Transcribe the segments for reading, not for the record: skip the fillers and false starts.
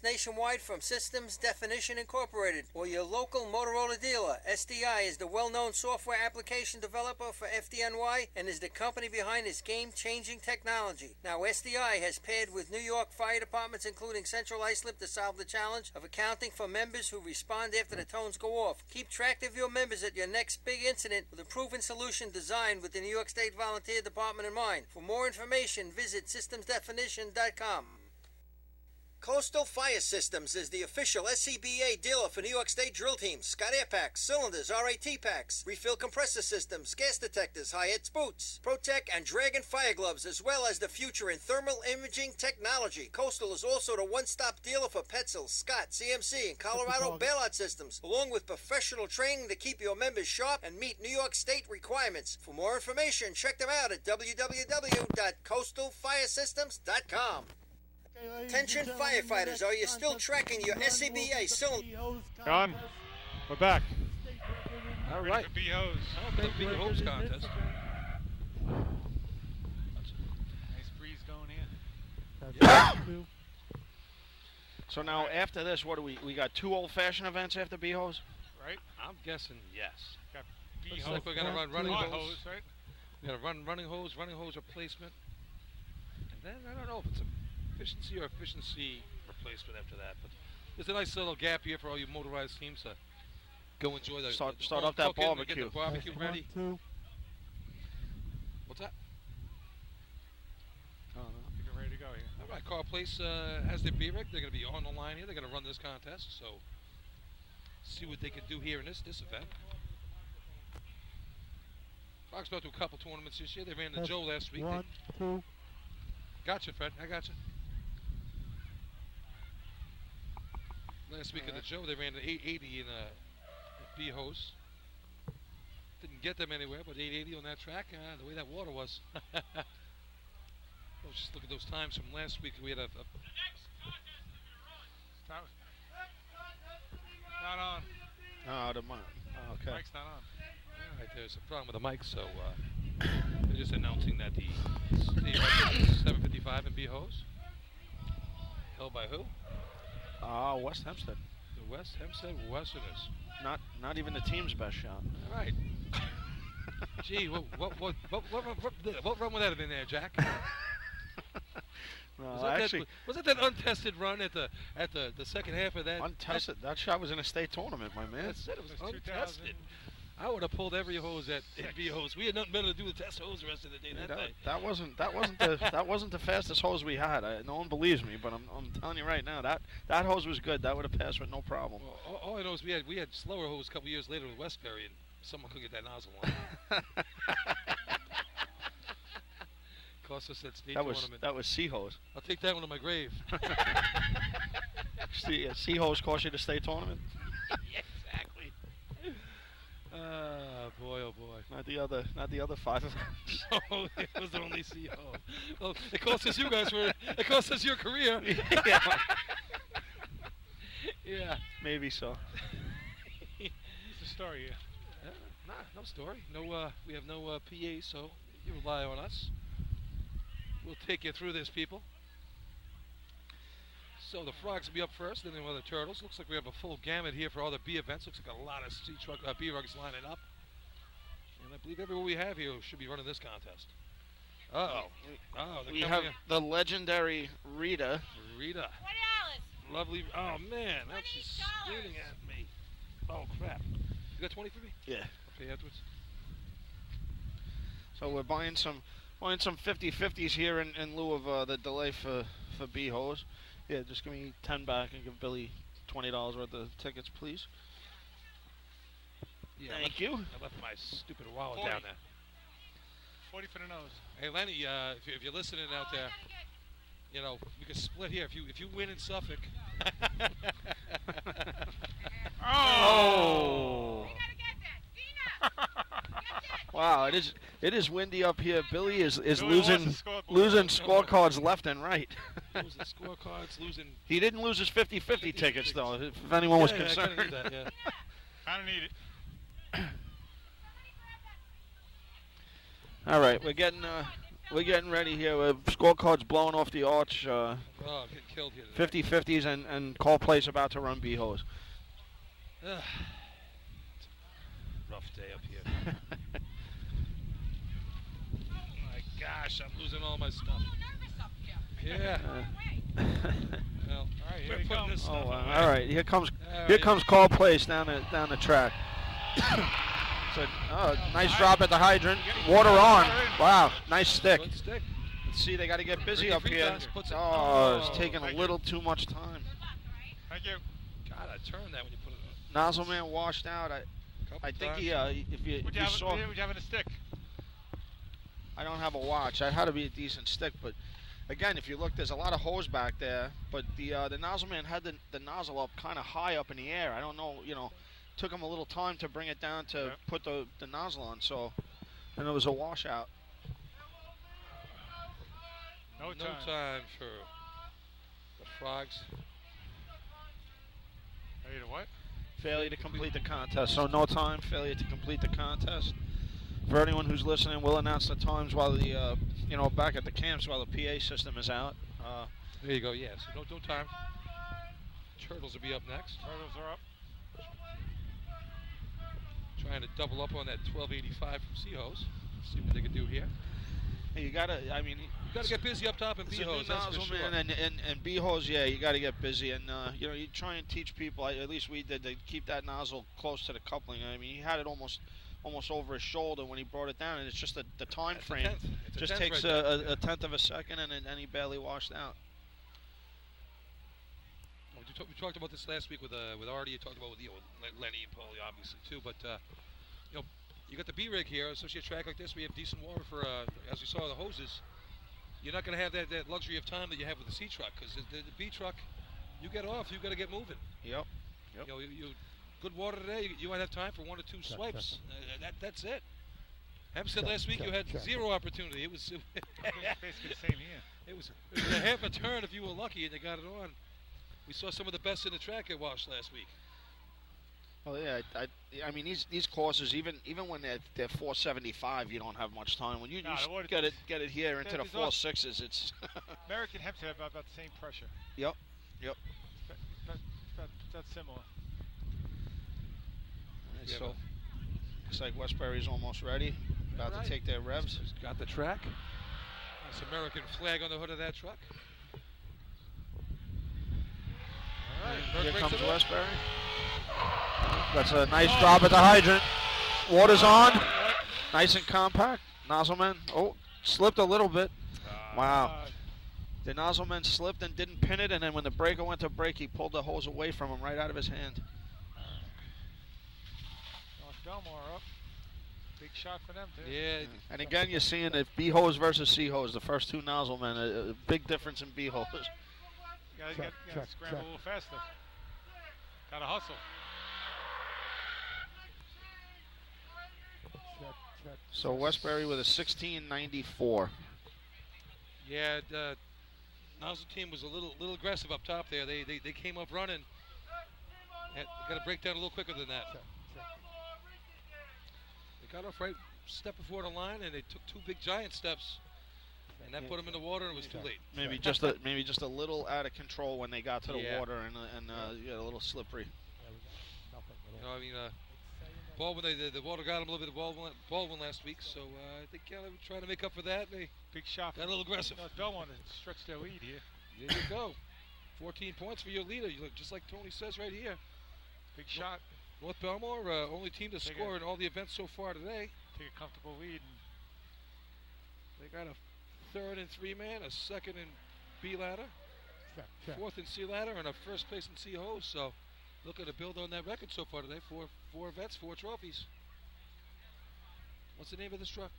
Nationwide from Systems Definition Incorporated or your local Motorola dealer. SDI is the well-known software application developer for FDNY and is the company behind this game-changing technology. Now, SDI has paired with New York fire departments, including Central Islip, to solve the challenge of accounting for members who respond after the tones go off. Keep track of your members at your next big incident with a proven solution designed with the New York State Volunteer Department in mind. For more information, visit systemsdefinition.com. Coastal Fire Systems is the official SCBA dealer for New York State drill teams. Scott Air Packs, cylinders, RAT packs, refill compressor systems, gas detectors, Hyatt's boots, Protec and Dragon fire gloves, as well as the future in thermal imaging technology. Coastal is also the one-stop dealer for Petzl, Scott, CMC, and Colorado bailout systems, along with professional training to keep your members sharp and meet New York State requirements. For more information, check them out at www.coastalfiresystems.com. Attention firefighters, are you still tracking your SCBA cylinder? John, we're back. All right. B-Hose. Okay, B-Hose contest. Nice breeze going in. Yeah. So now after this, what do we got 2 old-fashioned events after B-Hose? Right? I'm guessing yes. Got Looks B-Hose. like we're going to run running Hot hose. right? We're going to run running hose replacement. And then I don't know if it's efficiency or efficiency replacement after that. But there's a nice little gap here for all you motorized teams to go enjoy the Start home up that cooking, barbecue. Get the barbecue ready. What's that? You're ready to go here. All right, Car Place has their B-Rig. They're going to be on the line here. They're going to run this contest. So see what they can do here in this event. Fox been to a couple tournaments this year. They ran the Joe last week. 1, 2. Gotcha, Fred. I gotcha. Last week at the Joe, they ran an 880 in a B-Hose. Didn't get them anywhere, but 880 on that track. The way that water was. Let's just look at those times from last week. We had a Not on. Oh, the mic. Oh, okay. Mike's not on. all right, there's a problem with the mic, so they're just announcing that the state record is 755 in B-Hose. Held by who? West Hempstead. The West Hempstead Westerners. Not even the team's best shot. All right. Gee, what run would that have been there, Jack? No, was it that untested run at the second half of that? Untested. That shot was in a state tournament, my man. I said it was untested. I would have pulled every hose at B-Hose. We had nothing better to do than test hose the rest of the day. That wasn't the fastest hose we had. No one believes me, but I'm telling you right now that hose was good. That would have passed with no problem. Well, all I know is we had slower hose a couple years later with Westbury, and someone could get that nozzle on. Cost us that state tournament. That was sea hose. I'll take that one to my grave. Sea hose cost you the state tournament. Yeah, exactly. Boy, oh boy. Not the other 5 of them. Oh, it was only sea hose. Well, it cost us you guys it cost us your career. Yeah. Yeah. Maybe so. What's the story here? No story. No, we have no PA, so you rely on us. We'll take you through this, people. So the frogs will be up first, then the turtles. Looks like we have a full gamut here for all the B events. Looks like a lot of B-rugs lining up. And I believe everyone we have here should be running this contest. We have the legendary Rita. Rita. What, Alice? Lovely. Oh, man. That's just screaming at me. Oh, crap. You got 20 for me? Yeah. Okay, Edwards. So we're buying some 50-50s here in lieu of the delay for B-Hose. Yeah, just give me 10 back and give Billy $20 worth of tickets, please. Yeah, Thank you. I left my stupid wallet 40. down there. 40 for the nose. Hey, Lenny, if you're listening out there, you know, we could split here. If you win in Suffolk. Oh! We gotta get that. Dina! Get that. Wow, it is windy up here. Billy is Billy losing scorecards left and right. Losing scorecards, losing. He didn't lose his 50-50 tickets though. If anyone was concerned. I kinda need that, yeah. Kind of need it. All right, we're getting We're getting ready here. Scorecard's blowing off the arch. Oh, I'm getting killed here today. 50-50s and call plays about to run B-Hose. Ugh. Rough day up here. My gosh, I'm losing all my stuff. Yeah. Well, All right, here we're he putting comes. this stuff Oh, away. all right. Here comes All right. call plays down the track. So, nice drop at the hydrant. Water on. Wow, nice stick. Good stick. Let's see, they got to get busy Ricky up here. Fritas puts it- Oh, it's oh, taking a thank little too much time. Thank you. God, I turned that when you put it on. Nozzle man washed out. I Couple think times. he if Would you you have, saw. would you have in a stick? I don't have a watch. I had to be a decent stick, but again, if you look, there's a lot of hose back there. But the nozzle man had the nozzle up kind of high up in the air. I don't know, took him a little time to bring it down to Yeah. put the nozzle on. So, and it was a washout. No No time. time for the frogs. Hey, to what? Failure to complete the contest. So no time. Failure to complete the contest. For anyone who's listening, we'll announce the times while the back at the camps while the PA system is out. There you go. Yeah. So no time. Turtles will be up next. Turtles are up. Trying to double up on that 1285 from Seahose. See what they can do here. Hey, you gotta. I mean, You got to get busy up top in it's a new B-Hose, that's for nozzle, sure. man, and B-Hose, yeah, you got to get busy, and you try and teach people. At least we did to keep that nozzle close to the coupling. I mean, he had it almost over his shoulder when he brought it down, and it's just the time It's a frame tenth. It's a just tenth takes right there. a tenth of a second, and he barely washed out. We talked about this last week with Artie. You talked about with Lenny and Paulie, obviously too. But you got the B rig here, especially a track like this. We have decent water for as we saw the hoses. You're not going to have that luxury of time that you have with the C truck, because the B truck, you get off, you got to get moving. Yep. You good water today. You might have time for one or two swipes. That's it. Hampton said last week you had zero opportunity. It was Basically the same here. it was a half a turn if you were lucky and you got it on. We saw some of the best in the track get washed last week. Well, yeah. I mean, these courses, even when they're 475, you don't have much time. When you No, the water- get it here into the there's also- 4.6s, it's. American Hempstead have about the same pressure. Yep. That's similar. Yeah, So, looks like Westbury's almost ready, about Right. to take their revs. Got the track. Nice American flag on the hood of that truck. All right, Here breaks comes it up. Westbury. That's a nice drop at the hydrant. Water's on. Nice and compact. Nozzleman. Oh, slipped a little bit. Wow. The nozzleman slipped and didn't pin it, and then when the breaker went to break, he pulled the hose away from him right out of his hand. North Belmore up. Big shot for them, too. Yeah. And again, you're seeing it B hose versus C hose, the first two nozzlemen. A big difference in B hose. You gotta scramble a little faster. Gotta hustle. So Westbury with a 16.94. Yeah, the nozzle team was a little aggressive up top there. They came up running. Got to break down a little quicker than that. They got off right step before the line, and they took two big giant steps, and that put them in the water, and it was too late. Maybe just a little out of control when they got to the water, and a little slippery. You know, I mean, Baldwin, the water got him a little bit of Baldwin last week, so I think they were trying to make up for that. They Big shot. got a little aggressive. North Belmore to stretch their lead here. There you go. 14 points for your leader. You look just like Tony says right here. Big shot. North Belmore, only team to score in all the events so far today. Take a comfortable lead. They got a third and three man, a second and B ladder, fourth and C ladder, and a first place in C hose. So looking to build on that record so far today. Four events, 4 trophies. What's the name of this truck?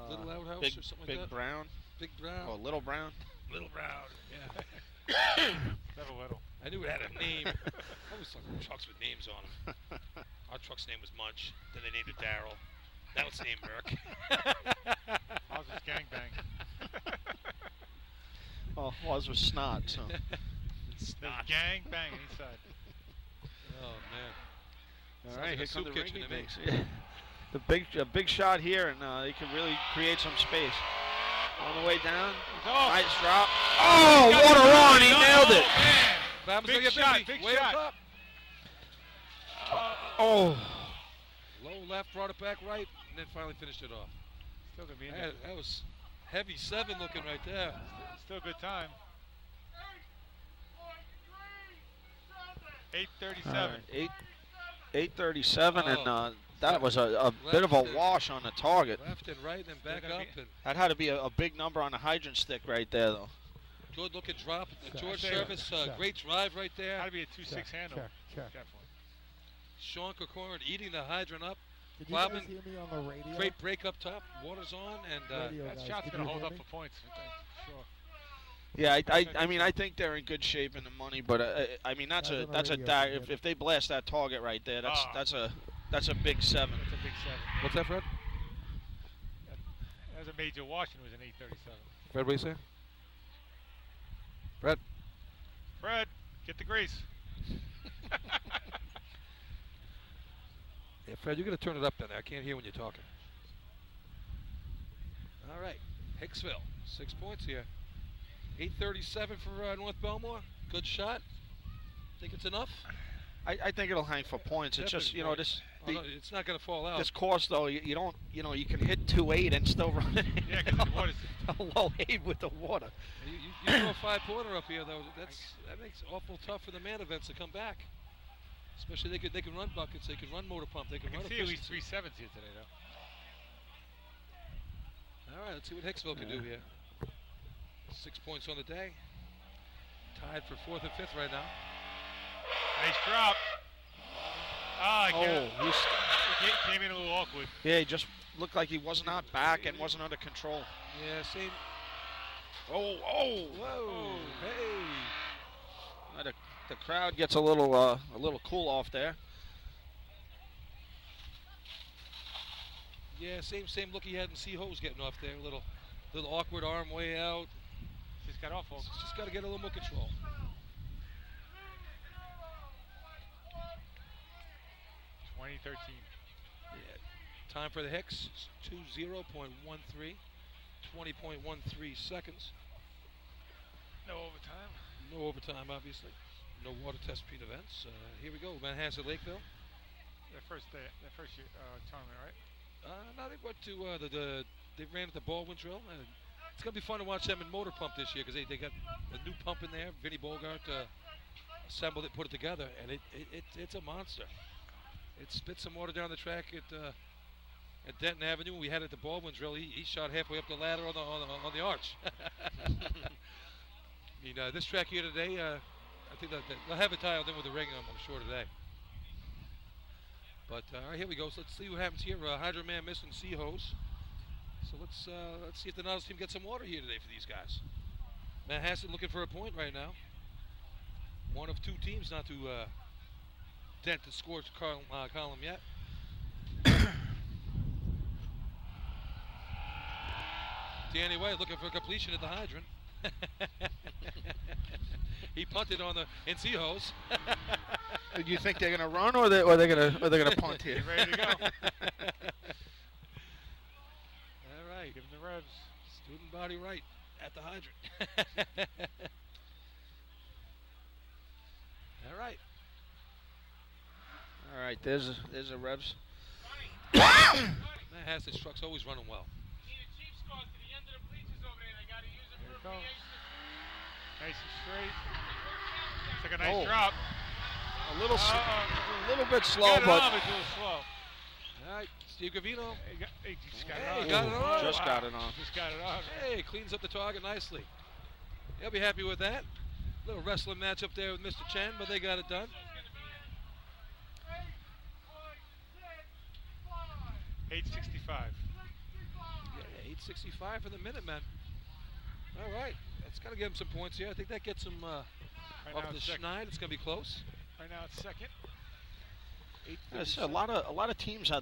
Little Outhouse Big, or something Big like that? Brown. Big Brown. Oh, Little Brown. Little Brown. Yeah. Never little. I knew it had a name. I always thought trucks with names on them. Our truck's name was Munch. Then they named it Daryl. Now it's named Merc. Ours is gangbang. Oh, ours was Snot. So. It's There's not. gang bang inside. Oh man. All Sounds right, like here a come the soup kitchen ringy to me. bigs. The big shot here, and they can really create some space. On the way down. He's off. Nice drop. Oh, what a run. He nailed it. Man. Babin's Big gonna get shot, busy. big Way shot. up top. Oh. Low left, brought it back right, and then finally finished it off. Still gonna be in there. That was heavy 7 looking right there. Still good time. 8:37. 8:37, and that was a Left bit of a and- wash on the target. Left and right and back gonna up. be- And That had to be a big number on the hydrant stick right there, though. good looking drop. George Check. Service, great drive right there. Gotta be a 2-6 handle. Definitely. Sean Corcoran eating the hydrant up. Did you guys Bobbin, hear me on the radio? great break up top. Water's on, and Radio, That guys. shot's Did gonna you hold hear up me? for points. Sure. Yeah, I mean, I think they're in good shape in the money, but I mean, that's Guys a on the that's a radio, die. man. If they blast that target right there, that's Ah. that's a big 7. That's a big 7. what's that, Fred? That was a major wash and it was an 8:37. Fred, what do you say? Fred? Fred, get the grease. Yeah, Fred, you got to turn it up down there. I can't hear when you're talking. All right, Hicksville, 6 points here. 8:37 for North Belmore. Good shot. Think it's enough? I think it'll hang for points. It's just, you know, this Oh, no, it's not going to fall out. this course though, you don't, you know, you can hit 2.8 and still run it. Yeah, 'cause the water's- a low 8 with the water. You throw a 5-pointer up here though. That makes it awful tough for the man events to come back. Especially they can run buckets, they can run motor pump, they I can can run see at least efficiency. 3 7s here today, though. All right, let's see what Hicksville can do here. 6 points on the day. Tied for 4th and 5th right now. Nice drop. Ah, Oh, he came in a little awkward. yeah, he just looked like he was not back and wasn't under control. Yeah, same. Oh, Whoa, hey. the crowd gets a little cool off there. Yeah, same look he had in Seahose getting off there. Little awkward arm way out. Just got off, folks. Just got to get a little more control. 2013. Yeah. Time for the Hicks, 20.13, 20.13 seconds. No overtime. No overtime, obviously. No water test between events. Here we go, Manhasset Lakeville. Their first day, their first year, tournament, right? Now they went to they ran at the Baldwin drill, and it's gonna be fun to watch them in motor pump this year because they got a new pump in there. Vinny Bogart assembled it, put it together, and it's a monster. It spit some water down the track at Denton Avenue. We had it at the Baldwin drill. He shot halfway up the ladder on the arch. I mean, this track here today, I think that they'll have it tiled in with the ring, I'm sure, today. But all right, here we go. So let's see what happens here. Hydro Man missing Seahose. So let's see if the Nautilus team gets some water here today for these guys. Manhasset looking for a point right now. One of 2 teams not to dent the scores column yet. Danny White looking for completion at the hydrant. He punted on the Seahose. Do you think they're gonna run or they're gonna punt here? Get ready to go. All right, Give them the revs. student body right at the hydrant. All right. All right, there's a revs. Manhasset's truck's always running well. Here it comes. Nice and straight. It's like a nice Oh. drop. A little bit slow, Got it but on, it's a little slow. All right, Steve Gavino. He just got Hey, it on. got it on. Just got it on. Just got it on. Hey, cleans up the target nicely. He'll be happy with that. Little wrestling match up there with Mr. Chen, but they got it done. 865. Yeah, 865 for the Minutemen. All right, that's got to get him some points here. I think that gets him Right off now the it's second. schneid. It's going to be close. Right now it's second. there's a lot of teams out